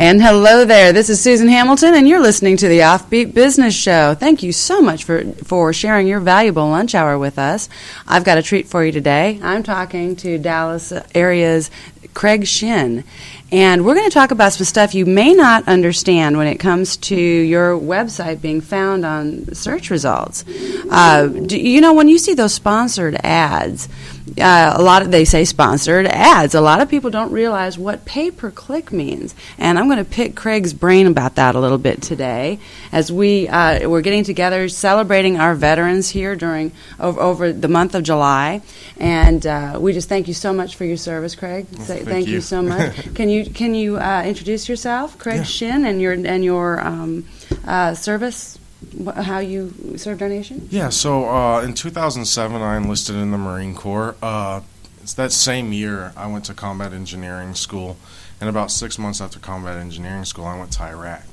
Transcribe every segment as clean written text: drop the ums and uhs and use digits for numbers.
And hello there, this is Susan Hamilton, and you're listening to the Offbeat Business Show. Thank you so much for sharing your valuable lunch hour with us. I've got a treat for you today. I'm talking to Dallas area's Craig Shin, and we're going to talk about some stuff you may not understand when it comes to your website being found on search results. When you see those sponsored ads, they say sponsored ads. A lot of people don't realize what pay-per-click means, and I'm going to pick Craig's brain about that a little bit today as we're getting together celebrating our veterans here over the month of July, and we just thank you so much for your service, Craig. Thank you so much. Can you introduce yourself, Craig Shin, and your service? How you served our nation? Yeah, so in 2007, I enlisted in the Marine Corps. It's that same year I went to combat engineering school, and about 6 months after combat engineering school, I went to Iraq.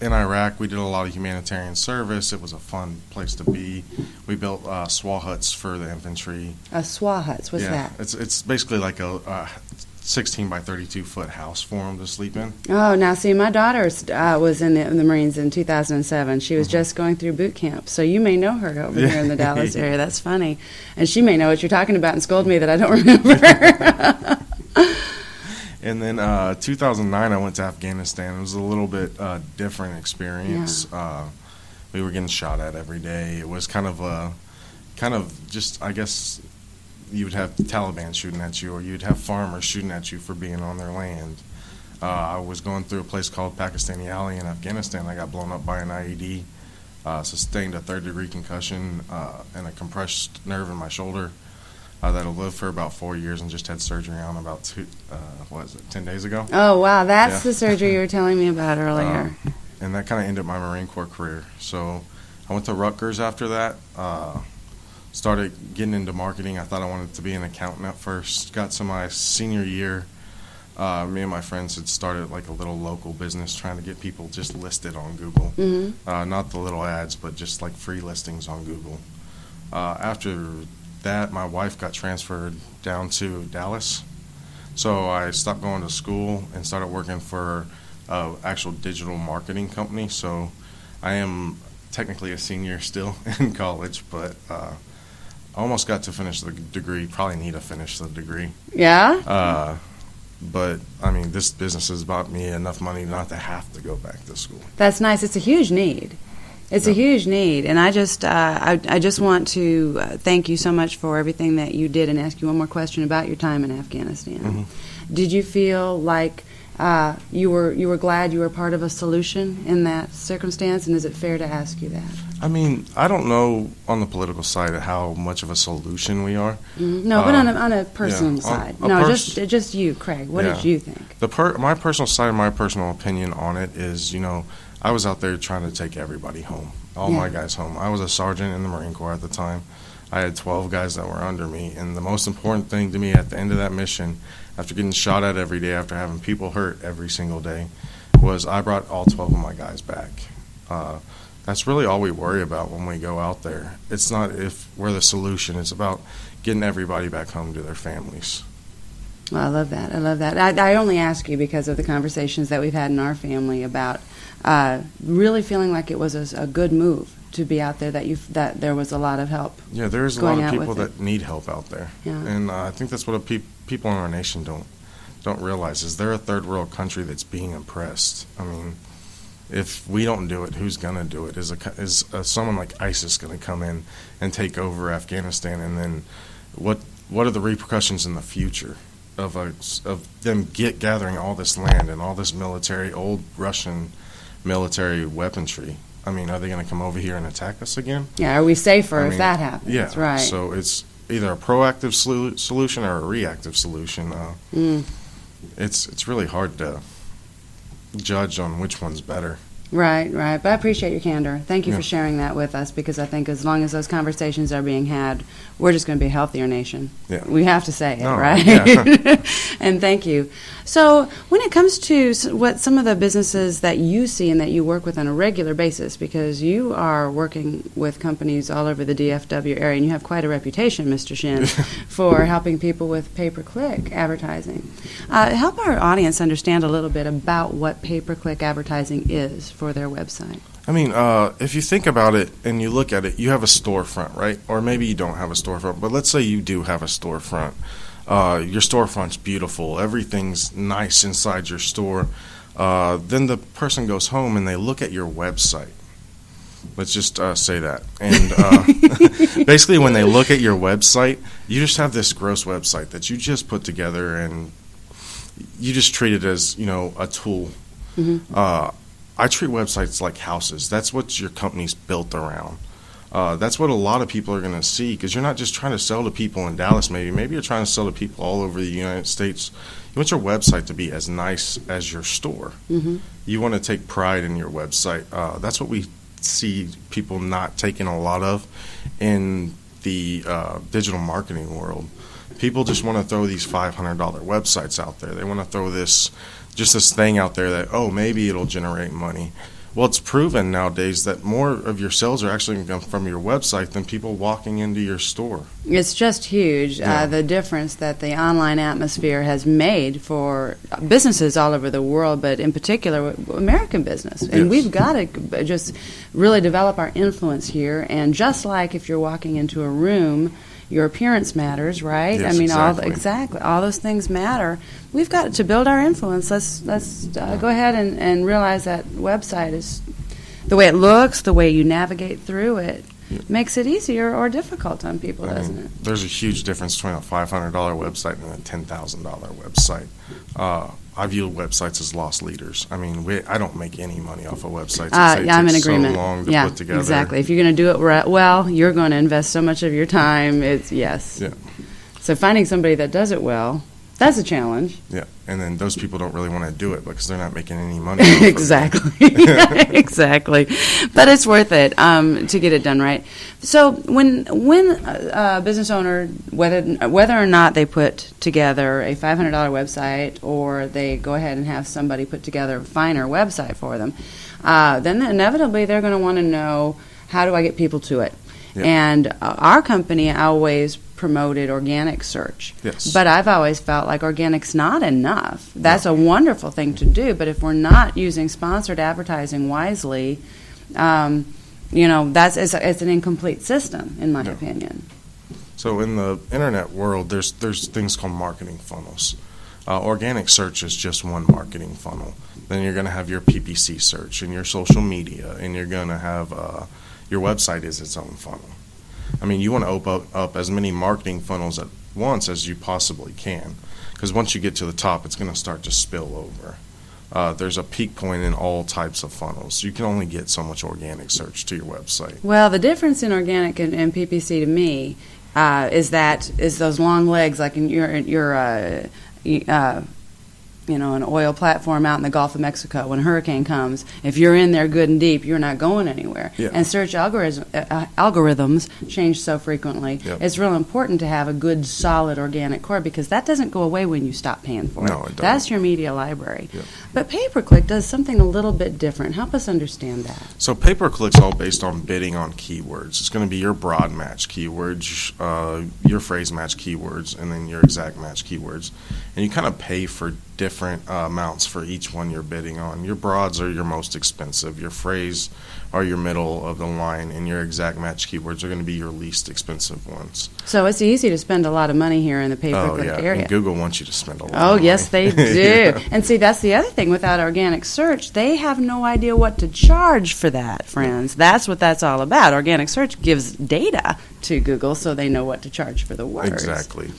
In Iraq, we did a lot of humanitarian service. It was a fun place to be. We built SWA huts for the infantry. SWA huts, what's that? It's basically like a 16 by 32 foot house for them to sleep in. Oh, now see, my daughter was in the Marines in 2007. She was just going through boot camp, so you may know her over here in the Dallas area. That's funny. And she may know what you're talking about and scold me that I don't remember. And then 2009, I went to Afghanistan. It was a little bit different experience. Yeah. We were getting shot at every day. It was kind of just, I guess, you would have Taliban shooting at you, or you'd have farmers shooting at you for being on their land. I was going through a place called Pakistani Alley in Afghanistan. I got blown up by an IED, sustained a third-degree concussion and a compressed nerve in my shoulder that'll live for about 4 years, and just had surgery on about 10 days ago. Oh, wow, that's the surgery you were telling me about earlier. And that kind of ended my Marine Corps career. So I went to Rutgers after that. Started getting into marketing. I thought I wanted to be an accountant at first. Got to my senior year. Me and my friends had started like a little local business trying to get people just listed on Google. Mm-hmm. Not the little ads, but just like free listings on Google. After that, my wife got transferred down to Dallas. So I stopped going to school and started working for an actual digital marketing company. So I am technically a senior still in college, but I almost got to finish the degree. Probably need to finish the degree. Yeah? But, I mean, this business has bought me enough money not to have to go back to school. That's nice. It's a huge need. It's a huge need. And I just want to thank you so much for everything that you did and ask you one more question about your time in Afghanistan. Mm-hmm. Did you feel like you were glad you were part of a solution in that circumstance, and is it fair to ask you that? I mean, I don't know on the political side how much of a solution we are. Mm-hmm. No, but on a personal side. Just you, Craig. What did you think? My personal side, my personal opinion on it is, I was out there trying to take everybody home, all my guys home. I was a sergeant in the Marine Corps at the time. I had 12 guys that were under me, and the most important thing to me at the end of that mission, after getting shot at every day, after having people hurt every single day, was I brought all 12 of my guys back. That's really all we worry about when we go out there. It's not if we're the solution. It's about getting everybody back home to their families. Well, I love that. I only ask you because of the conversations that we've had in our family about really feeling like it was a good move to be out there, that there was a lot of help. Yeah, there's a lot of people that need help out there. Yeah. And I think that's what people in our nation don't realize is they're a third world country that's being oppressed. I mean, if we don't do it, who's going to do it? Is someone like ISIS going to come in and take over Afghanistan? And then what are the repercussions in the future of them gathering all this land and all this old Russian military weaponry? I mean, are they going to come over here and attack us again? Yeah, are we safer if that happens? Yeah, right. So it's either a proactive solution or a reactive solution. It's really hard to judge on which one's better. Right, right. But I appreciate your candor. Thank you Yeah. for sharing that with us, because I think as long as those conversations are being had, we're just going to be a healthier nation. Yeah. We have to say it, No, right? yeah. And thank you. So when it comes to what some of the businesses that you see and that you work with on a regular basis, because you are working with companies all over the DFW area, and you have quite a reputation, Mr. Shin, for helping people with pay-per-click advertising. Help our audience understand a little bit about what pay-per-click advertising is for their website. I mean, if you think about it and you look at it, you have a storefront, right? Or maybe you don't have a storefront, but let's say you do have a storefront. Your storefront's beautiful. Everything's nice inside your store. Then the person goes home and they look at your website. Let's just say that. And basically when they look at your website, you just have this gross website that you just put together and you just treat it as, a tool. Mm-hmm. I treat websites like houses. That's what your company's built around. That's what a lot of people are going to see, because you're not just trying to sell to people in Dallas maybe you're trying to sell to people all over the United States. You want your website to be as nice as your store. Mm-hmm. You want to take pride in your website. That's what we see people not taking a lot of in the digital marketing world. People just want to throw these $500 websites out there. They want to throw this thing out there that, maybe it'll generate money. Well, it's proven nowadays that more of your sales are actually going to come from your website than people walking into your store. It's just huge, Yeah. the difference that the online atmosphere has made for businesses all over the world, but in particular American business. And Yes. we've got to just really develop our influence here. And just like if you're walking into a room, your appearance matters, right? Yes, I mean, exactly. all those things matter. We've got to build our influence. Let's go ahead and realize that website is the way it looks, the way you navigate through it, makes it easier or difficult on people, I doesn't mean, it? there's a huge difference between a $500 website and a $10,000 website. I view websites as lost leaders. I mean, I don't make any money off of websites. It I'm in takes agreement. so long to Yeah, put together. exactly. If you're going to do it well, you're going to invest so much of your time. Yes. Yeah. So finding somebody that does it well, that's a challenge. Yeah, and then those people don't really want to do it because they're not making any money. off of it. Exactly. Exactly. But it's worth it to get it done right. So when a business owner, whether or not they put together a $500 website or they go ahead and have somebody put together a finer website for them, then inevitably they're going to want to know, how do I get people to it? Yeah. And our company always promoted organic search. Yes. But I've always felt like organic's not enough. That's a wonderful thing to do, but if we're not using sponsored advertising wisely, it's an incomplete system, in my Yeah. opinion. So in the internet world, there's things called marketing funnels. Organic search is just one marketing funnel. Then you're going to have your PPC search and your social media, and you're going to have your website is its own funnel. I mean, you want to open up as many marketing funnels at once as you possibly can, because once you get to the top, it's going to start to spill over. There's a peak point in all types of funnels. You can only get so much organic search to your website. Well, the difference in organic and PPC to me is those long legs, like in an oil platform out in the Gulf of Mexico. When a hurricane comes, if you're in there good and deep, you're not going anywhere. Yeah. And search algorithms change so frequently. Yep. It's real important to have a good, solid organic core, because that doesn't go away when you stop paying for it. No, it doesn't. That's your media library. Yep. But pay-per-click does something a little bit different. Help us understand that. So pay-per-click's all based on bidding on keywords. It's going to be your broad match keywords, your phrase match keywords, and then your exact match keywords. And you kind of pay for different amounts for each one you're bidding on. Your broads are your most expensive. Your phrase are your middle of the line, and your exact match keywords are going to be your least expensive ones. So it's easy to spend a lot of money here in the pay-per-click area. And Google wants you to spend a lot of Oh, money. yes, they do. And see, that's the other thing. Without organic search, they have no idea what to charge for that, friends. That's what that's all about. Organic search gives data to Google so they know what to charge for the words. Exactly.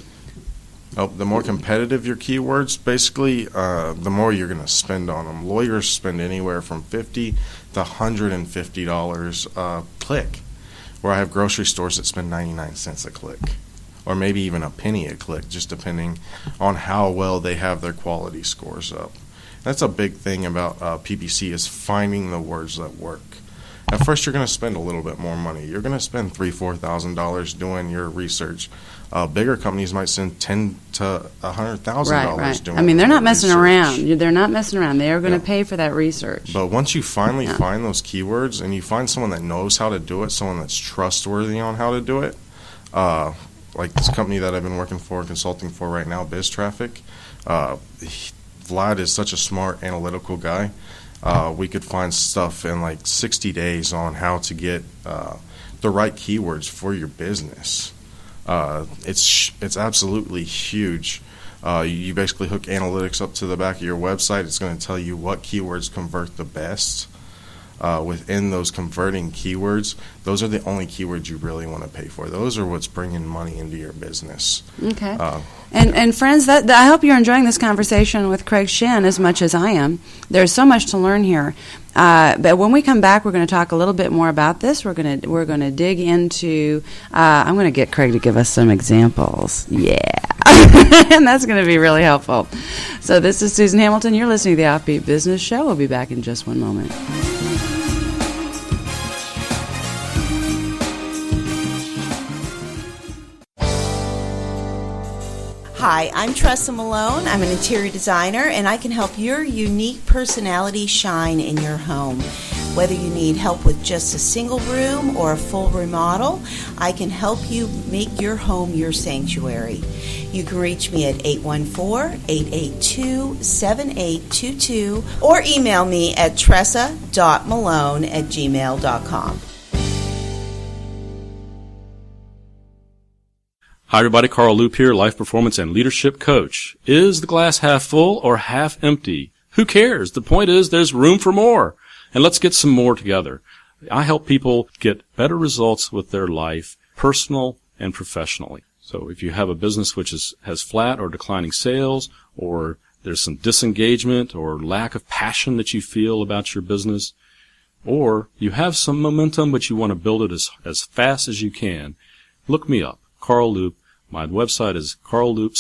The more competitive your keywords, basically, the more you're going to spend on them. Lawyers spend anywhere from $50 to $150 a click, where I have grocery stores that spend 99 cents a click, or maybe even a penny a click, just depending on how well they have their quality scores up. That's a big thing about PPC is finding the words that work. At first, you're going to spend a little bit more money. You're going to spend $3,000-$4,000 doing your research. Bigger companies might spend $10,000 to $100,000 doing. I mean, they're not messing research. around. They're not messing around. They are going to pay for that research. But once you finally find those keywords and you find someone that knows how to do it, someone that's trustworthy on how to do it, like this company that I've been working for, consulting for right now, BizTraffic, Vlad is such a smart, analytical guy. We could find stuff in like 60 days on how to get the right keywords for your business. It's absolutely huge. You basically hook analytics up to the back of your website. It's going to tell you what keywords convert the best. Within those converting keywords, those are the only keywords you really want to pay for. Those are what's bringing money into your business. Okay. And friends, I hope you're enjoying this conversation with Craig Shinn as much as I am. There's so much to learn here. But when we come back, we're going to talk a little bit more about this. We're going to dig into. I'm going to get Craig to give us some examples. Yeah, and that's going to be really helpful. So this is Susan Hamilton. You're listening to the Offbeat Business Show. We'll be back in just one moment. Hi, I'm Tressa Malone. I'm an interior designer, and I can help your unique personality shine in your home. Whether you need help with just a single room or a full remodel, I can help you make your home your sanctuary. You can reach me at 814-882-7822 or email me at tressa.malone@gmail.com. Hi everybody, Carl Loop here, life performance and leadership coach. Is the glass half full or half empty? Who cares? The point is there's room for more. And let's get some more together. I help people get better results with their life, personal and professionally. So if you have a business which has flat or declining sales, or there's some disengagement or lack of passion that you feel about your business, or you have some momentum but you want to build it as fast as you can, look me up, Carl Loop. My website is carlloop,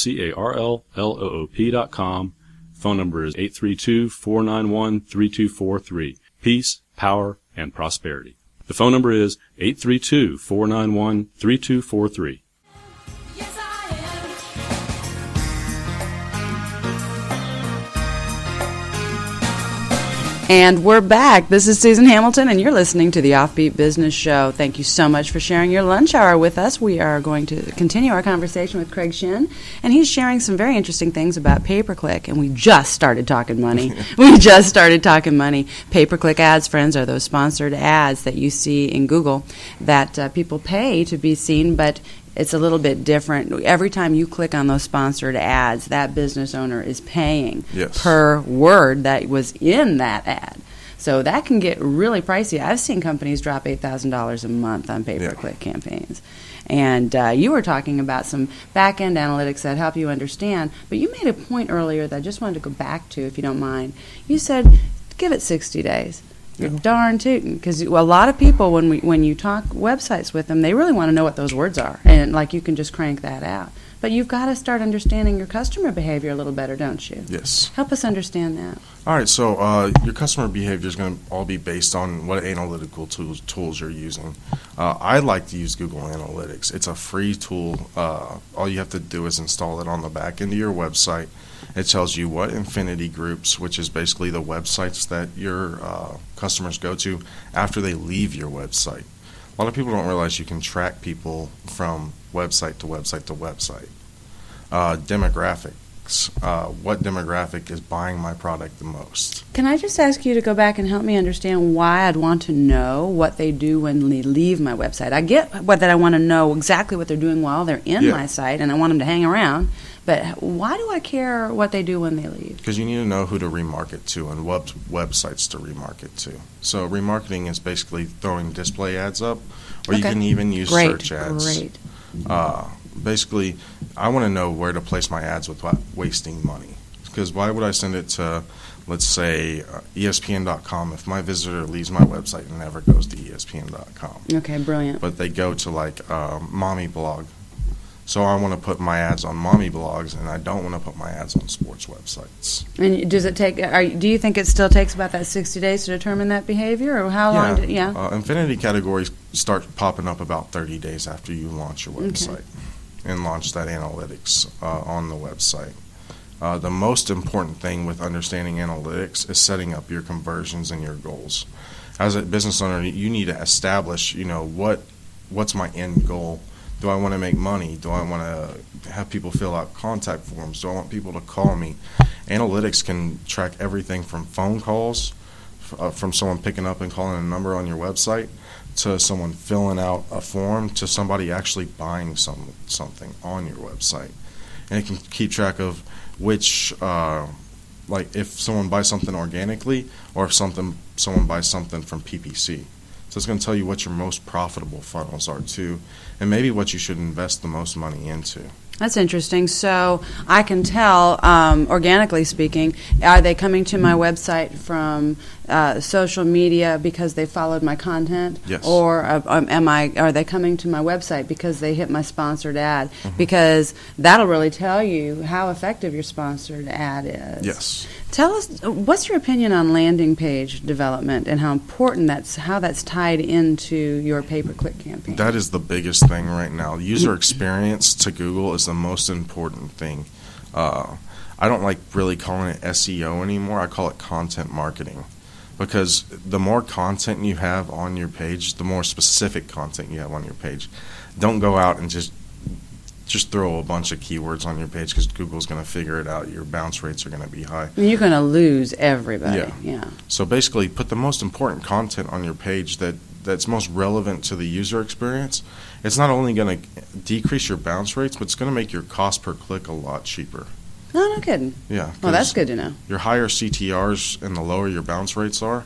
CarlLoop.com. Phone number is 832-491-3243. Peace, power, and prosperity. The phone number is 832-491-3243. And we're back. This is Susan Hamilton, and you're listening to the Offbeat Business Show. Thank you so much for sharing your lunch hour with us. We are going to continue our conversation with Craig Shinn, and he's sharing some very interesting things about pay-per-click, and we just started talking money. Pay-per-click ads, friends, are those sponsored ads that you see in Google that people pay to be seen, but it's a little bit different. Every time you click on those sponsored ads, that business owner is paying per word that was in that ad. So that can get really pricey. I've seen companies drop $8,000 a month on pay-per-click campaigns. And you were talking about some back-end analytics that help you understand, but you made a point earlier that I just wanted to go back to, if you don't mind. You said, give it 60 days. You're darn tootin', because a lot of people, when you talk websites with them, they really want to know what those words are, and like you can just crank that out. But you've got to start understanding your customer behavior a little better, don't you? Yes. Help us understand that. All right, so your customer behavior is going to all be based on what analytical tools you're using. I like to use Google Analytics. It's a free tool. All you have to do is install it on the back end of your website. It tells you what affinity groups, which is basically the websites that your customers go to after they leave your website. A lot of people don't realize you can track people from website to website to website. Demographics. What demographic is buying my product the most? Can I just ask you to go back and help me understand why I'd want to know what they do when they leave my website? I get that I want to know exactly what they're doing while they're in my site, and I want them to hang around. But why do I care what they do when they leave? Because you need to know who to remarket to and what websites to remarket to. So remarketing is basically throwing display ads up, or you can even use search ads. Great. Basically, I want to know where to place my ads without wasting money. Because why would I send it to, let's say, ESPN.com if my visitor leaves my website and never goes to ESPN.com? Okay, brilliant. But they go to, like, Mommy Blog. So I want to put my ads on mommy blogs, and I don't want to put my ads on sports websites. And does it take? Do you think it still takes about that 60 days to determine that behavior, or how long? Infinity categories start popping up about 30 days after you launch your website and launch that analytics on the website. The most important thing with understanding analytics is setting up your conversions and your goals. As a business owner, you need to establish, what's my end goal? Do I want to make money? Do I want to have people fill out contact forms? Do I want people to call me? Analytics can track everything from phone calls, from someone picking up and calling a number on your website, to someone filling out a form, to somebody actually buying something on your website. And it can keep track of which, like if someone buys something organically or if someone buys something from PPC. So it's going to tell you what your most profitable funnels are too, and maybe what you should invest the most money into. That's interesting. So I can tell, organically speaking, are they coming to my website from social media because they followed my content? Yes. Or are they coming to my website because they hit my sponsored ad? Because that'll really tell you how effective your sponsored ad is. Yes. Tell us, what's your opinion on landing page development and how important how that's tied into your pay-per-click campaign? That is the biggest thing right now. User experience to Google is the most important thing. I don't like really calling it SEO anymore. I call it content marketing, because the more content you have on your page, the more specific content you have on your page. Don't go out and just throw a bunch of keywords on your page, because Google's going to figure it out. Your bounce rates are going to be high. You're going to lose everybody. Yeah. So basically, put the most important content on your page that's most relevant to the user experience. It's not only going to decrease your bounce rates, but it's going to make your cost per click a lot cheaper. No kidding. Yeah. Well, that's good to know. Your higher CTRs and the lower your bounce rates are,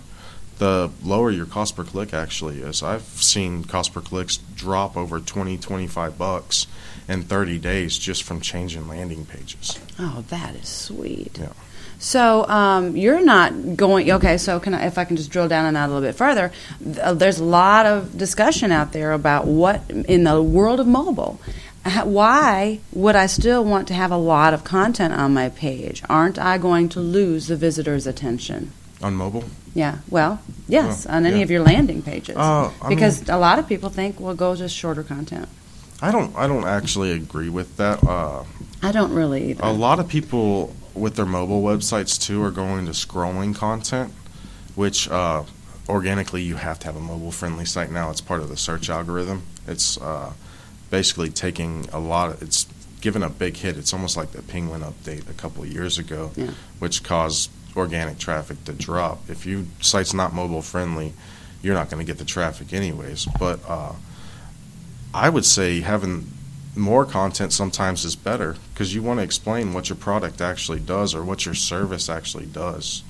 the lower your cost per click actually is. I've seen cost per clicks drop over $20-25 in 30 days just from changing landing pages. Oh, that is sweet. Yeah. So you're not going. Okay, so if I can just drill down on that a little bit further, there's a lot of discussion out there about what in the world of mobile. Why would I still want to have a lot of content on my page? Aren't I going to lose the visitor's attention? On mobile? Yeah, well, yes, on any yeah. of your landing pages. Because mean, a lot of people think, well, go just shorter content. I don't actually agree with that. I don't really either. A lot of people with their mobile websites too are going to scrolling content, which organically you have to have a mobile friendly site now. It's part of the search algorithm. It's basically taking it's given a big hit. It's almost like the Penguin update a couple of years ago, which caused organic traffic to drop. If your site's not mobile friendly, you're not going to get the traffic anyways. But I would say having more content sometimes is better, because you want to explain what your product actually does or what your service actually does.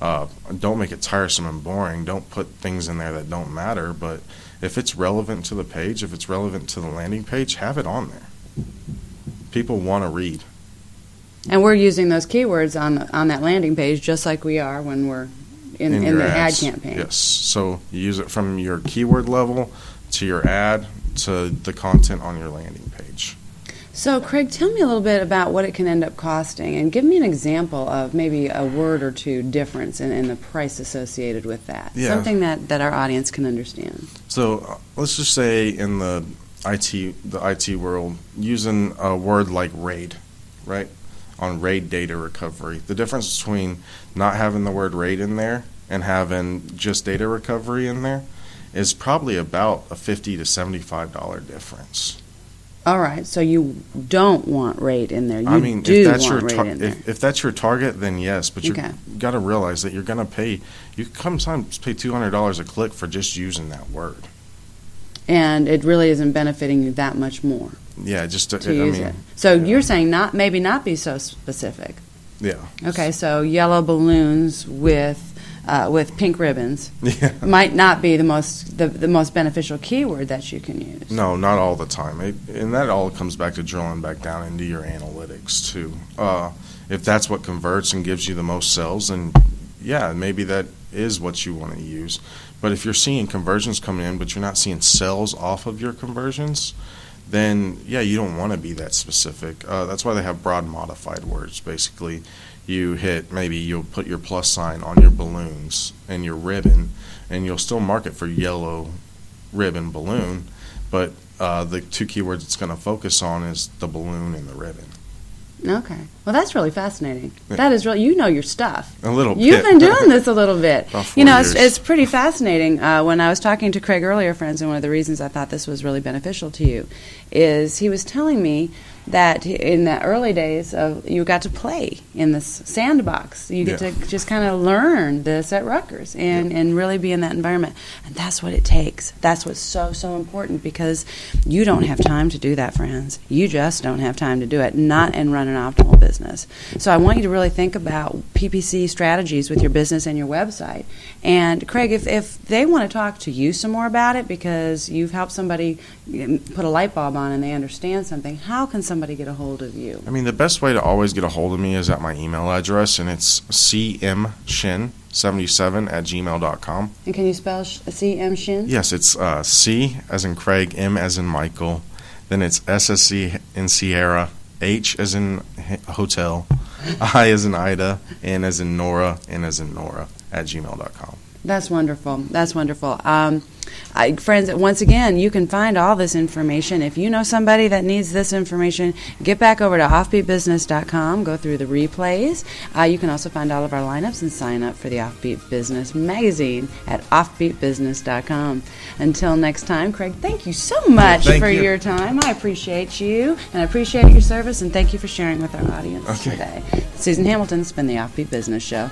Don't make it tiresome and boring. Don't put things in there that don't matter. But if it's relevant to the page, if it's relevant to the landing page, have it on there. People want to read. And we're using those keywords on that landing page just like we are when we're in the ad campaign. Yes. So you use it from your keyword level to your ad to the content on your landing page. So, Craig, tell me a little bit about what it can end up costing, and give me an example of maybe a word or two difference in the price associated with that. Yeah. Something that our audience can understand. So let's just say in the IT world, using a word like RAID, right? On RAID data recovery. The difference between not having the word RAID in there and having just data recovery in there is probably about a $50 to $75 difference. All right, so you don't want RAID in there. If that's your if that's your target, then yes. But you got to realize that you're going to pay. You sometimes pay $200 a click for just using that word. And it really isn't benefiting you that much more. Yeah, just to use it. So you're saying maybe not be so specific. Yeah. Okay, so yellow balloons with pink ribbons might not be the most beneficial keyword that you can use. No, not all the time. And that all comes back to drilling back down into your analytics too. If that's what converts and gives you the most sales, then yeah, maybe that is what you want to use. But if you're seeing conversions coming in, but you're not seeing sales off of your conversions, then yeah, you don't want to be that specific. That's why they have broad modified words. Basically, you'll put your plus sign on your balloons and your ribbon, and you'll still mark it for yellow ribbon balloon, but the two keywords it's going to focus on is the balloon and the ribbon. Okay. Well, that's really fascinating. That is really, you know your stuff. A little bit. You've been doing this a little bit. About 4 You know, years. it's pretty fascinating. When I was talking to Craig earlier, friends, and one of the reasons I thought this was really beneficial to you is he was telling me that in the early days you got to play in this sandbox. You get Yeah. to just kind of learn this at Rutgers and really be in that environment. And that's what it takes. That's what's so, so important, because you don't have time to do that, friends. You just don't have time to do it, not and run an optimal business. So I want you to really think about PPC strategies with your business and your website. And Craig, if they want to talk to you some more about it because you've helped somebody put a light bulb on and they understand something, how can somebody get a hold of you? I mean, the best way to always get a hold of me is at my email address, and it's cmshin77@gmail.com. And can you spell C.M. Shin? Yes, it's C as in Craig, M as in Michael, then it's SSC in Sierra, H as in hotel, I as in Ida, N as in Nora, N as in Nora, @gmail.com. That's wonderful. That's wonderful. Friends, once again, you can find all this information. If you know somebody that needs this information, get back over to offbeatbusiness.com, go through the replays. You can also find all of our lineups and sign up for the Offbeat Business magazine at offbeatbusiness.com. Until next time, Craig, thank you so much Thank for you. your time. I appreciate you, and I appreciate your service, and thank you for sharing with our audience Okay. today. Susan Hamilton, it's been the Offbeat Business Show.